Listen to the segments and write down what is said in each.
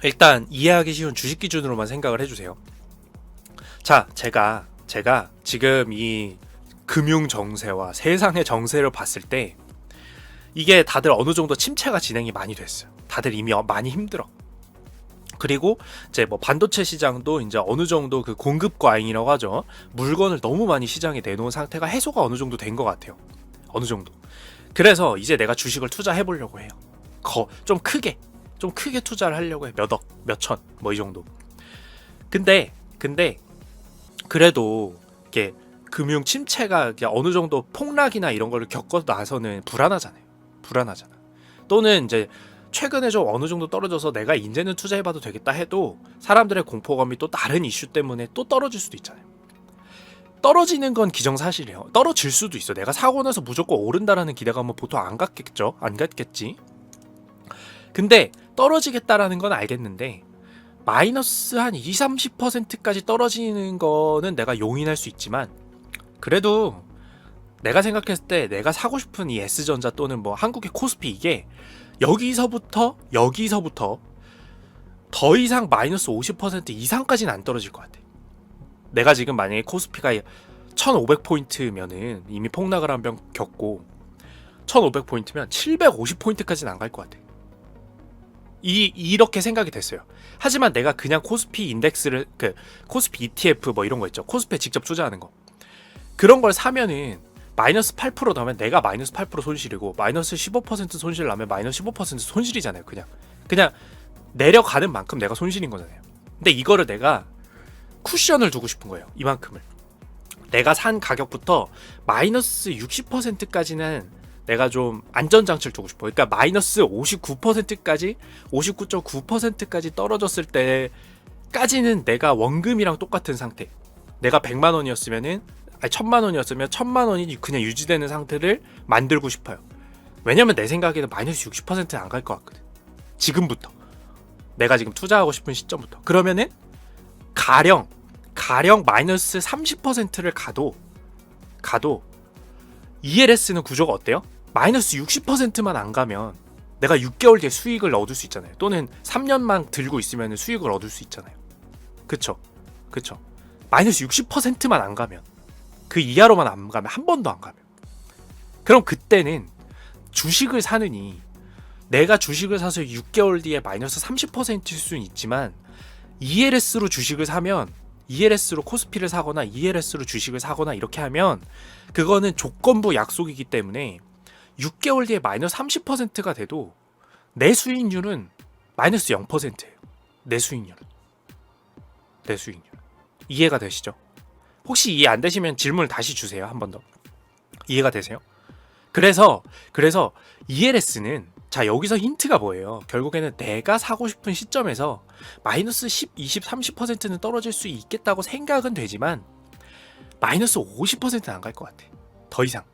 일단 이해하기 쉬운 주식 기준으로만 생각을 해주세요. 자, 제가 지금 이 금융 정세와 세상의 정세를 봤을 때 이게 다들 어느 정도 침체가 진행이 많이 됐어요. 다들 이미 많이 힘들어. 그리고 이제 뭐 반도체 시장도 이제 어느 정도 그 공급 과잉이라고 하죠. 물건을 너무 많이 시장에 내놓은 상태가 해소가 어느 정도 된 것 같아요. 어느 정도. 그래서 이제 내가 주식을 투자해 보려고 해요. 좀 크게 투자를 하려고 해. 몇 억, 몇 천, 뭐 이 정도. 근데 그래도 이게 금융 침체가 어느 정도 폭락이나 이런 걸 겪고 나서는 불안하잖아. 또는 이제 최근에 좀 어느 정도 떨어져서 내가 이제는 투자해봐도 되겠다 해도 사람들의 공포감이 또 다른 이슈 때문에 또 떨어질 수도 있잖아요. 떨어지는 건 기정사실이에요. 떨어질 수도 있어. 내가 사고 나서 무조건 오른다라는 기대감은 보통 안 갖겠죠. 안 갖겠지. 근데 떨어지겠다라는 건 알겠는데 마이너스 한 20-30%까지 떨어지는 거는 내가 용인할 수 있지만 그래도 내가 생각했을 때 내가 사고 싶은 이 S전자 또는 뭐 한국의 코스피 이게 여기서부터 더 이상 마이너스 50% 이상까지는 안 떨어질 것 같아. 내가 지금 만약에 코스피가 1500포인트면은 이미 폭락을 한 번 겪고 1500포인트면 750포인트까지는 안 갈 것 같아. 이렇게 생각이 됐어요. 하지만 내가 그냥 코스피 인덱스를 코스피 ETF 뭐 이런 거 있죠. 코스피에 직접 투자하는 거. 그런 걸 사면은 마이너스 8% 나면 내가 마이너스 8% 손실이고 마이너스 15% 손실 나면 마이너스 15% 손실이잖아요. 그냥 내려가는 만큼 내가 손실인 거잖아요. 근데 이거를 내가 쿠션을 두고 싶은 거예요. 이만큼을. 내가 산 가격부터 마이너스 60%까지는 내가 좀 안전장치를 두고 싶어. 그러니까 마이너스 59%까지 59.9%까지 떨어졌을 때까지는 내가 원금이랑 똑같은 상태. 내가 100만 원이었으면은 1000만 원이었으면 1000만 원이 그냥 유지되는 상태를 만들고 싶어요. 왜냐면 내 생각에는 마이너스 60%는 안 갈 것 같거든. 지금부터. 내가 지금 투자하고 싶은 시점부터. 그러면은 가령 마이너스 30%를 가도 ELS는 구조가 어때요? 마이너스 60%만 안 가면 내가 6개월 뒤에 수익을 얻을 수 있잖아요. 또는 3년만 들고 있으면 수익을 얻을 수 있잖아요. 그쵸? 마이너스 60%만 안 가면 그 이하로만 안 가면 한 번도 안 가면 그럼 그때는 주식을 사느니 내가 주식을 사서 6개월 뒤에 마이너스 30%일 수는 있지만 ELS로 주식을 사면 ELS로 코스피를 사거나 ELS로 주식을 사거나 이렇게 하면 그거는 조건부 약속이기 때문에 6개월 뒤에 마이너스 30%가 돼도 내 수익률은 마이너스 0%예요. 내 수익률은. 이해가 되시죠? 혹시 이해 안 되시면 질문을 다시 주세요. 한 번 더. 이해가 되세요? 그래서 ELS는 자 여기서 힌트가 뭐예요? 결국에는 내가 사고 싶은 시점에서 마이너스 10, 20, 30%는 떨어질 수 있겠다고 생각은 되지만 마이너스 50%는 안 갈 것 같아. 더 이상.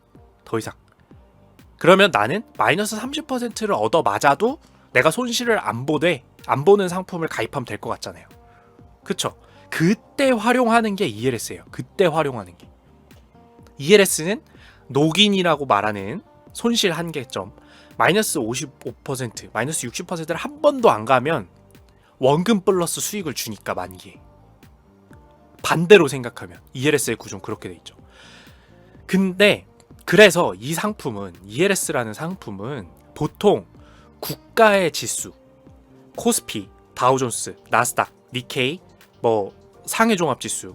그러면 나는 마이너스 30%를 얻어 맞아도 내가 손실을 안 보는 상품을 가입하면 될 것 같잖아요. 그쵸? 그때 활용하는 게 ELS예요. 그때 활용하는 게. ELS는 녹인이라고 말하는 손실 한계점 마이너스 55%, 마이너스 60%를 한 번도 안 가면 원금 플러스 수익을 주니까 만기에. 반대로 생각하면 ELS의 구조는 그렇게 돼 있죠. 근데 그래서 이 상품은 ELS라는 상품은 보통 국가의 지수, 코스피, 다우존스, 나스닥, 니케이, 뭐 상해 종합 지수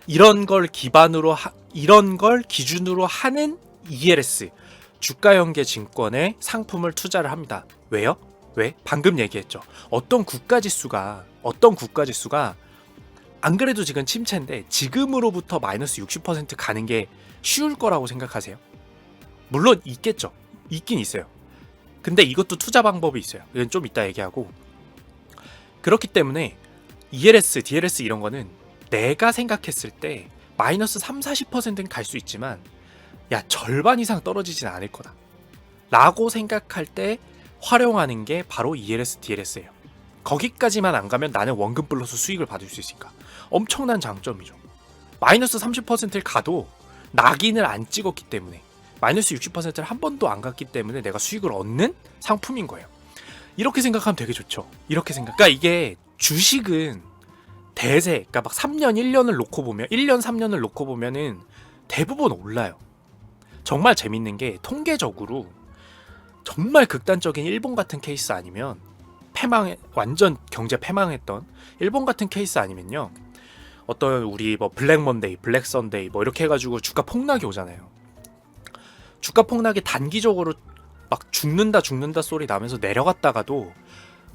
이런 걸 기준으로 하는 ELS 주가 연계 증권의 상품을 투자를 합니다. 왜요? 왜? 방금 얘기했죠. 어떤 국가 지수가 안 그래도 지금 침체인데 지금으로부터 마이너스 60% 가는 게 쉬울 거라고 생각하세요? 물론 있겠죠. 있긴 있어요. 근데 이것도 투자 방법이 있어요. 이건 좀 이따 얘기하고. 그렇기 때문에 ELS, DLS 이런 거는 내가 생각했을 때 마이너스 30-40%는 갈 수 있지만 야 절반 이상 떨어지진 않을 거다 라고 생각할 때 활용하는 게 바로 ELS, DLS예요. 거기까지만 안 가면 나는 원금 플러스 수익을 받을 수 있으니까 엄청난 장점이죠. 마이너스 30%를 가도 낙인을 안 찍었기 때문에 마이너스 60%를 한 번도 안 갔기 때문에 내가 수익을 얻는 상품인 거예요. 이렇게 생각하면 되게 좋죠. 이렇게 생각. 그러니까 이게 주식은 대세, 그러니까 막 3년, 1년을 놓고 보면 1년, 3년을 놓고 보면은 대부분 올라요. 정말 재밌는 게 통계적으로 정말 극단적인 일본 같은 케이스 아니면 완전 경제 패망했던 일본 같은 케이스 아니면요. 어떤 우리 뭐 블랙 먼데이, 블랙 선데이 뭐 이렇게 해가지고 주가 폭락이 오잖아요. 주가 폭락이 단기적으로 막 죽는다 소리 나면서 내려갔다가도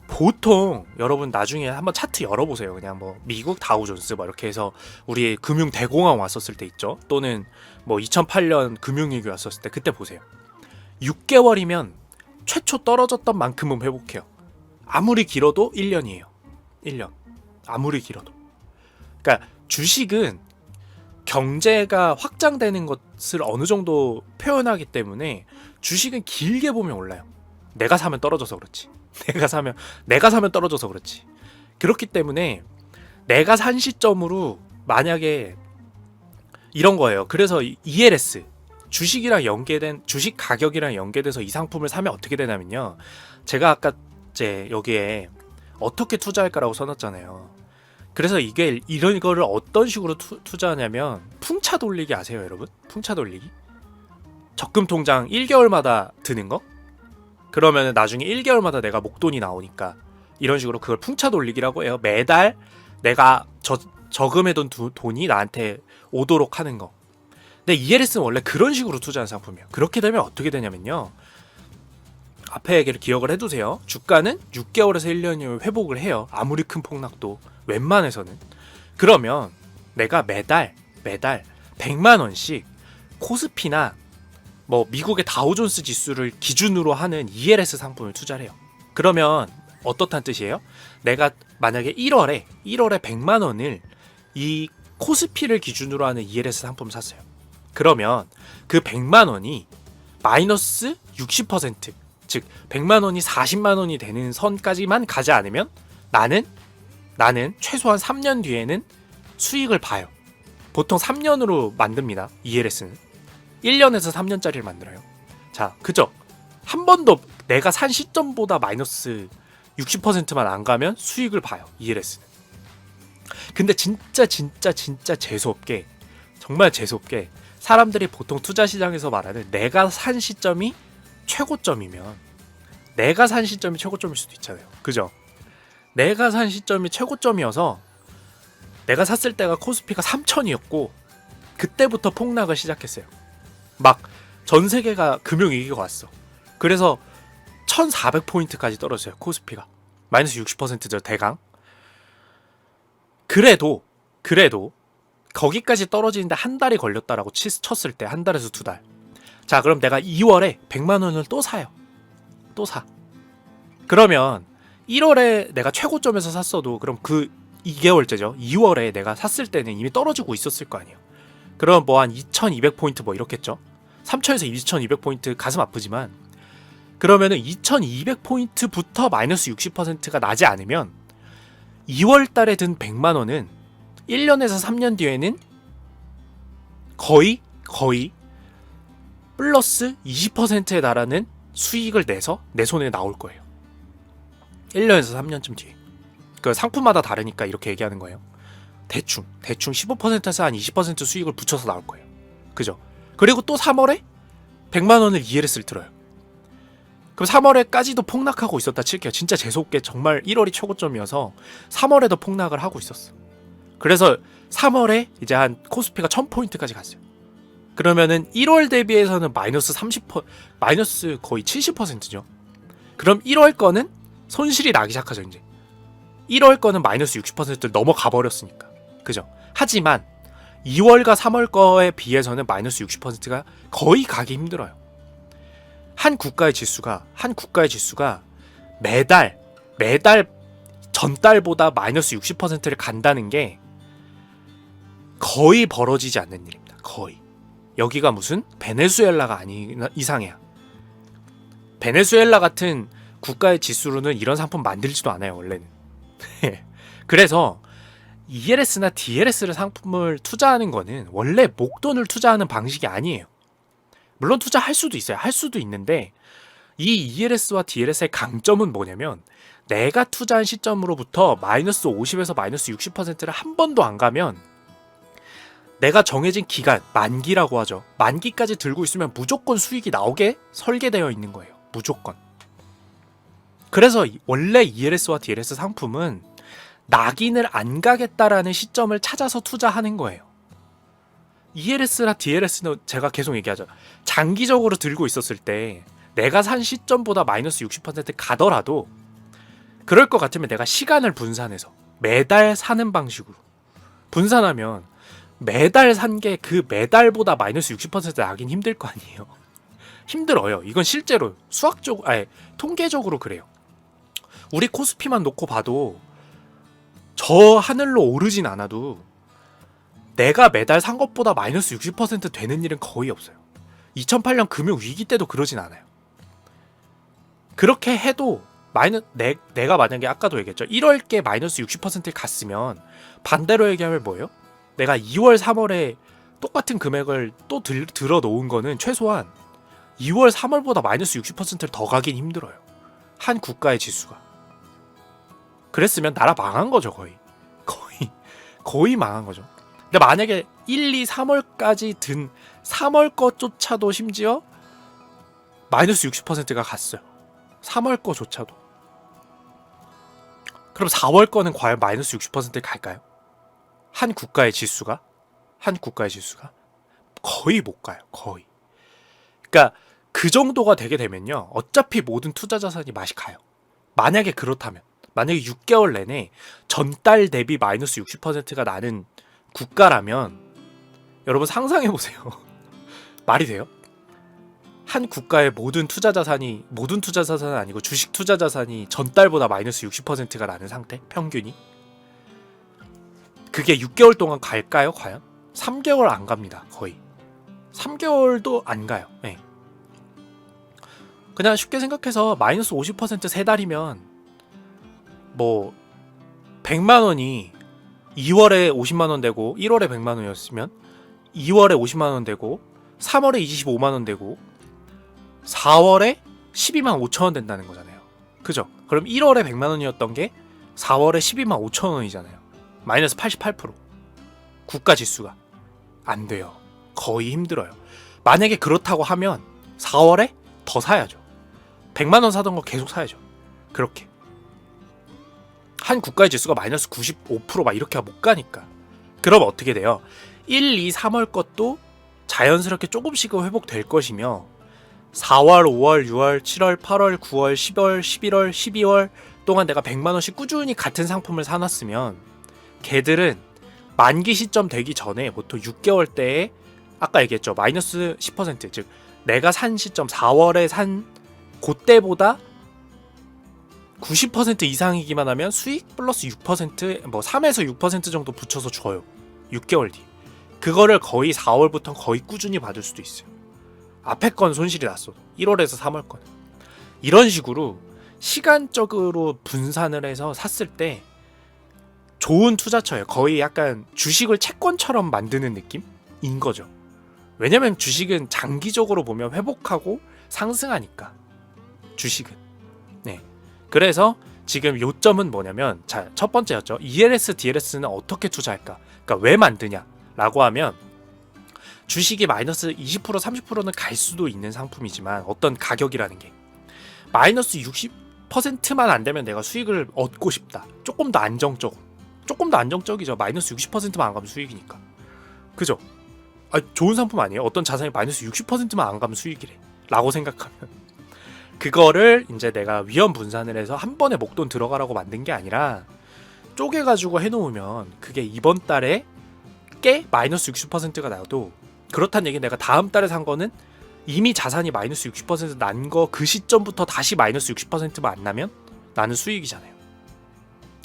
보통 여러분 나중에 한번 차트 열어보세요. 그냥 뭐 미국 다우존스 뭐 이렇게 해서 우리 금융 대공황 왔었을 때 있죠. 또는 뭐 2008년 금융위기 왔었을 때 그때 보세요. 6개월이면 최초 떨어졌던 만큼은 회복해요. 아무리 길어도 1년이에요. 1년. 아무리 길어도. 그러니까 주식은 경제가 확장되는 것을 어느 정도 표현하기 때문에 주식은 길게 보면 올라요. 내가 사면 떨어져서 그렇지. 내가 사면 떨어져서 그렇지. 그렇기 때문에 내가 산 시점으로 만약에 이런 거예요. 그래서 ELS 주식이랑 연계된 주식 가격이랑 연계돼서 이 상품을 사면 어떻게 되냐면요. 제가 아까 이제 여기에 어떻게 투자할까라고 써놨잖아요. 그래서 이게 이런 거를 어떤 식으로 투자하냐면 풍차 돌리기 아세요, 여러분? 풍차 돌리기? 적금 통장 1개월마다 드는 거? 그러면 나중에 1개월마다 내가 목돈이 나오니까 이런 식으로 그걸 풍차 돌리기라고 해요. 매달 내가 저금해둔 돈이 나한테 오도록 하는 거. 근데 ELS는 원래 그런 식으로 투자하는 상품이에요. 그렇게 되면 어떻게 되냐면요. 앞에 얘기를 기억을 해두세요. 주가는 6개월에서 1년이면 회복을 해요. 아무리 큰 폭락도 웬만해서는. 그러면 내가 매달 100만 원씩 코스피나 뭐 미국의 다우존스 지수를 기준으로 하는 ELS 상품을 투자를 해요. 그러면 어떻다는 뜻이에요? 내가 만약에 1월에 100만 원을 이 코스피를 기준으로 하는 ELS 상품을 샀어요. 그러면 그 100만 원이 마이너스 60%, 즉 100만 원이 40만 원이 되는 선까지만 가지 않으면 나는 최소한 3년 뒤에는 수익을 봐요. 보통 3년으로 만듭니다. ELS는 1년에서 3년짜리를 만들어요. 자, 그죠? 한 번도 내가 산 시점보다 마이너스 60%만 안 가면 수익을 봐요. ELS는. 근데 진짜 재수없게, 정말 재수없게 사람들이 보통 투자 시장에서 말하는 내가 산 시점이 최고점이면 내가 산 시점이 최고점일 수도 있잖아요. 그죠? 내가 산 시점이 최고점이어서 내가 샀을 때가 코스피가 3,000이었고 그때부터 폭락을 시작했어요. 막 전 세계가 금융위기가 왔어. 그래서 1,400포인트까지 떨어져요. 코스피가. 마이너스 60%죠. 대강. 그래도 거기까지 떨어지는데 한 달이 걸렸다라고 쳤을 때 한 달에서 두 달. 자, 그럼 내가 2월에 100만 원을 또 사요. 또 사. 그러면 1월에 내가 최고점에서 샀어도 그럼 그 2개월째죠. 2월에 내가 샀을 때는 이미 떨어지고 있었을 거 아니에요. 그럼 뭐 한 2200포인트 뭐 이렇겠죠. 3000에서 2200포인트 가슴 아프지만 그러면은 2200포인트부터 마이너스 60%가 나지 않으면 2월 달에 든 100만 원은 1년에서 3년 뒤에는 거의 플러스 20%에 달하는 수익을 내서 내 손에 나올 거예요. 1년에서 3년쯤 뒤에. 그 상품마다 다르니까 이렇게 얘기하는 거예요. 대충 15%에서 한 20% 수익을 붙여서 나올 거예요. 그죠? 그리고 또 3월에 100만 원을 ELS를 들어요. 그럼 3월에까지도 폭락하고 있었다 칠게요. 진짜 재수없게 정말 1월이 최고점이어서 3월에도 폭락을 하고 있었어. 그래서 3월에 이제 한 코스피가 1000포인트까지 갔어요. 그러면은 1월 대비해서는 마이너스 마이너스 거의 70%죠. 그럼 1월 거는 손실이 나기 시작하죠, 이제. 1월 거는 마이너스 60%를 넘어가 버렸으니까. 그죠? 하지만 2월과 3월 거에 비해서는 마이너스 60%가 거의 가기 힘들어요. 한 국가의 지수가 매달 전달보다 마이너스 60%를 간다는 게 거의 벌어지지 않는 일입니다. 거의. 여기가 무슨 베네수엘라가 아니 이상해야. 베네수엘라 같은 국가의 지수로는 이런 상품 만들지도 않아요, 원래는. 그래서 ELS나 DLS를 상품을 투자하는 거는 원래 목돈을 투자하는 방식이 아니에요. 물론 투자할 수도 있어요. 할 수도 있는데 이 ELS와 DLS의 강점은 뭐냐면 내가 투자한 시점으로부터 마이너스 50에서 마이너스 60%를 한 번도 안 가면 내가 정해진 기간, 만기라고 하죠. 만기까지 들고 있으면 무조건 수익이 나오게 설계되어 있는 거예요. 무조건. 그래서 원래 ELS와 DLS 상품은 낙인을 안 가겠다라는 시점을 찾아서 투자하는 거예요. ELS나 DLS는 제가 계속 얘기하죠. 장기적으로 들고 있었을 때 내가 산 시점보다 마이너스 60% 가더라도 그럴 것 같으면 내가 시간을 분산해서 매달 사는 방식으로 분산하면 매달 산 게 그 매달보다 마이너스 60% 나긴 힘들 거 아니에요. 힘들어요. 이건 실제로 통계적으로 그래요. 우리 코스피만 놓고 봐도 저 하늘로 오르진 않아도 내가 매달 산 것보다 마이너스 60% 되는 일은 거의 없어요. 2008년 금융 위기 때도 그러진 않아요. 그렇게 해도 내가 만약에 아까도 얘기했죠. 1월께 마이너스 60%를 갔으면 반대로 얘기하면 뭐예요? 내가 2월, 3월에 똑같은 금액을 또 들어 놓은 거는 최소한 2월, 3월보다 마이너스 60%를 더 가긴 힘들어요. 한 국가의 지수가. 그랬으면 나라 망한 거죠, 거의 망한 거죠. 근데 만약에 1, 2, 3월까지 든 3월 것조차도 심지어 마이너스 60%가 갔어요. 3월 거조차도. 그럼 4월 거는 과연 마이너스 60%를 갈까요? 한 국가의 지수가 거의 못 가요. 거의. 그러니까 그 정도가 되게 되면요. 어차피 모든 투자 자산이 맛이 가요. 만약에 그렇다면. 만약에 6개월 내내 전달 대비 마이너스 60%가 나는 국가라면 여러분 상상해 보세요. 말이 돼요? 한 국가의 모든 투자 자산은 아니고 주식 투자 자산이 전달보다 마이너스 60%가 나는 상태? 평균이? 그게 6개월 동안 갈까요? 과연? 3개월 안 갑니다. 거의. 3개월도 안 가요. 네. 그냥 쉽게 생각해서 마이너스 50% 세 달이면 뭐 100만 원이 2월에 50만 원 되고 1월에 100만 원이었으면 2월에 50만 원 되고 3월에 25만 원 되고 4월에 12만 5천 원 된다는 거잖아요. 그죠? 그럼 1월에 100만 원이었던 게 4월에 12만 5천 원이잖아요. 마이너스 88%. 국가 지수가. 안 돼요. 거의 힘들어요. 만약에 그렇다고 하면 4월에 더 사야죠. 100만 원 사던 거 계속 사야죠. 그렇게. 한 국가의 지수가 마이너스 95% 이렇게 못 가니까. 그럼 어떻게 돼요? 1, 2, 3월 것도 자연스럽게 조금씩은 회복될 것이며 4월, 5월, 6월, 7월, 8월, 9월, 10월, 11월, 12월 동안 내가 100만 원씩 꾸준히 같은 상품을 사놨으면 걔들은 만기 시점 되기 전에 보통 6개월 때에 아까 얘기했죠. 마이너스 10%, 즉 내가 산 시점 4월에 산 그때보다 90% 이상이기만 하면 수익 플러스 6%, 뭐 3에서 6% 정도 붙여서 줘요. 6개월 뒤. 그거를 거의 4월부터 거의 꾸준히 받을 수도 있어요. 앞에 건 손실이 났어도 1월에서 3월 건. 이런 식으로 시간적으로 분산을 해서 샀을 때 좋은 투자처예요. 거의 약간 주식을 채권처럼 만드는 느낌인 거죠. 왜냐면 주식은 장기적으로 보면 회복하고 상승하니까. 주식은. 네. 그래서 지금 요점은 뭐냐면 자, 첫 번째였죠. ELS, DLS는 어떻게 투자할까? 그러니까 왜 만드냐? 라고 하면 주식이 마이너스 20%, 30%는 갈 수도 있는 상품이지만 어떤 가격이라는 게 마이너스 60%만 안 되면 내가 수익을 얻고 싶다. 조금 더 안정적이죠. 마이너스 60%만 안 가면 수익이니까. 그죠? 좋은 상품 아니에요? 어떤 자산이 마이너스 60%만 안 가면 수익이래. 라고 생각하면 그거를 이제 내가 위험 분산을 해서 한 번에 목돈 들어가라고 만든 게 아니라 쪼개가지고 해놓으면 그게 이번 달에 꽤 마이너스 60%가 나도 그렇다는 얘기는 내가 다음 달에 산 거는 이미 자산이 마이너스 60% 난 거 그 시점부터 다시 마이너스 60%만 안 나면 나는 수익이잖아요.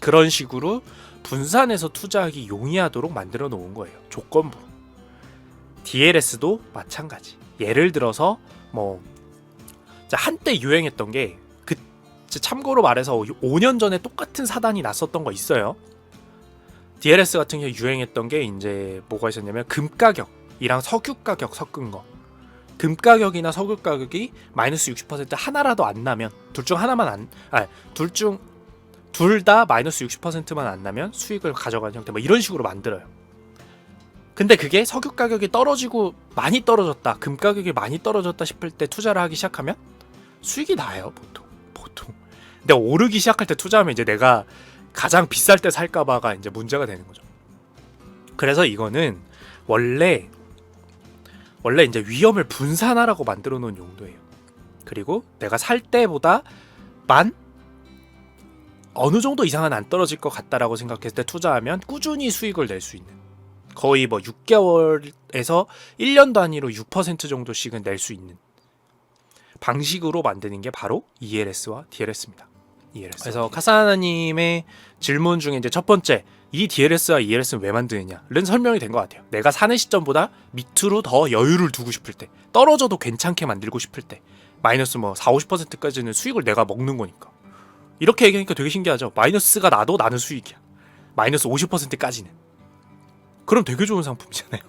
그런 식으로 분산해서 투자하기 용이하도록 만들어 놓은 거예요. 조건부로. DLS도 마찬가지. 예를 들어서 뭐 한때 유행했던 게 참고로 말해서 5년 전에 똑같은 사단이 났었던 거 있어요. DLS 같은 게 유행했던 게 이제 뭐가 있었냐면 금 가격이랑 석유 가격 섞은 거. 금 가격이나 석유 가격이 마이너스 60% 하나라도 안 나면 둘 중 하나만 둘 다 마이너스 60%만 안 나면 수익을 가져가는 형태 뭐 이런 식으로 만들어요. 근데 그게 석유 가격이 떨어지고 많이 떨어졌다, 금 가격이 많이 떨어졌다 싶을 때 투자를 하기 시작하면 수익이 나요, 보통. 근데 오르기 시작할 때 투자하면 이제 내가 가장 비쌀 때 살까봐가 이제 문제가 되는 거죠. 그래서 이거는 원래 이제 위험을 분산하라고 만들어 놓은 용도예요. 그리고 내가 살 때보다 어느 정도 이상은 안 떨어질 것 같다라고 생각했을 때 투자하면 꾸준히 수익을 낼 수 있는, 거의 뭐 6개월에서 1년 단위로 6% 정도씩은 낼 수 있는 방식으로 만드는 게 바로 ELS와 DLS입니다. 그래서 카사나님의 질문 중에 이제 첫 번째, 이 DLS와 ELS는 왜 만드느냐는 설명이 된 것 같아요. 내가 사는 시점보다 밑으로 더 여유를 두고 싶을 때, 떨어져도 괜찮게 만들고 싶을 때, 마이너스 뭐 40~50%까지는 수익을 내가 먹는 거니까. 이렇게 얘기하니까 되게 신기하죠. 마이너스가 나도 나는 수익이야. 마이너스 50%까지는. 그럼 되게 좋은 상품이잖아요.